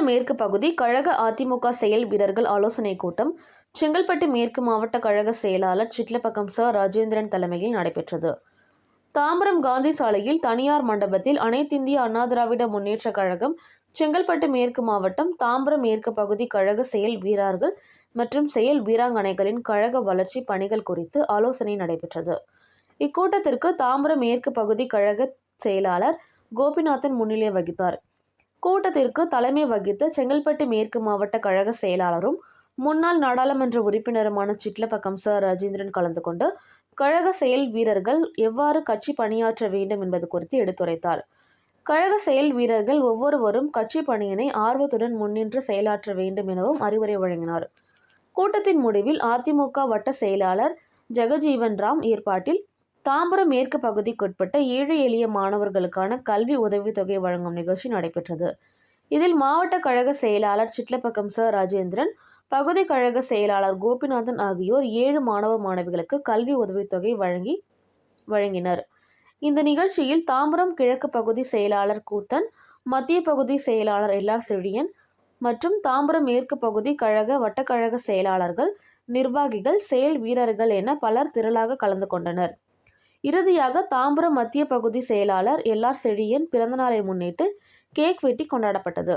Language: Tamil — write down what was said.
மேற்கு பகுதி கழக அதிமுக செயல் வீரர்கள் ஆலோசனை கூட்டம் செங்கல்பட்டு மேற்கு மாவட்ட கழக செயலாளர் சிட்லப்பக்கம் ச. ராஜேந்திரன் தலைமையில் நடைபெற்றது. தாம்பரம் காந்தி சாலையில் தனியார் மண்டபத்தில் அனைத்திந்திய அண்ணா திராவிட முன்னேற்றக் கழகம் செங்கல்பட்டு மேற்கு மாவட்டம் தாம்பரம் மேற்கு பகுதி கழக செயல் வீரர்கள் மற்றும் செயல் வீராங்கனைகளின் கழக வளர்ச்சி பணிகள் குறித்து ஆலோசனை நடைபெற்றது. இக்கூட்டத்திற்கு தாம்பரம் மேற்கு பகுதி கழக செயலாளர் கோபிநாதன் முன்னிலை வகித்தார். கூட்டத்திற்கு தலைமை வகித்த செங்கல்பட்டு மேற்கு மாவட்ட கழக செயலாளரும் முன்னாள் நாடாளுமன்ற உறுப்பினருமான சிட்லப்பக்கம் ச. ராஜேந்திரன் கலந்து கொண்டு கழக செயல் வீரர்கள் எவ்வாறு கட்சி பணியாற்ற வேண்டும் என்பது குறித்து எடுத்துரைத்தார். கழக செயல் வீரர்கள் ஒவ்வொருவரும் கட்சி பணியினை ஆர்வத்துடன் முன்னின்று செயலாற்ற வேண்டும் எனவும் அறிவுரை வழங்கினார். கூட்டத்தின் முடிவில் அதிமுக வட்ட செயலாளர் ஜெகஜீவன் ராம் ஏற்பாட்டில் தாம்பரம் மேற்கு பகுதிக்குட்பட்ட ஏழை எளிய மாணவர்களுக்கான கல்வி உதவித்தொகை வழங்கும் நிகழ்ச்சி நடைபெற்றது. இதில் மாவட்ட கழக செயலாளர் சிட்லப்பக்கம் ச. ராஜேந்திரன், பகுதி கழக செயலாளர் கோபிநாதன் ஆகியோர் 7 மாணவ மாணவிகளுக்கு கல்வி உதவித்தொகை வழங்கினர். இந்த நிகழ்ச்சியில் தாம்பரம் கிழக்கு பகுதி செயலாளர் கூத்தன், மத்திய பகுதி செயலாளர் எல்.ஆர். செழியன் மற்றும் தாம்பரம் மேற்கு பகுதி கழக வட்டக்கழக செயலாளர்கள், நிர்வாகிகள், செயல் வீரர்கள் என பலர் திரளாக கலந்து கொண்டனர். இறுதியாக தாம்பரம் மத்திய பகுதி செயலாளர் எல்.ஆர். செழியன் பிறந்தநாளை முன்னிட்டு கேக் வெட்டி கொண்டாடப்பட்டது.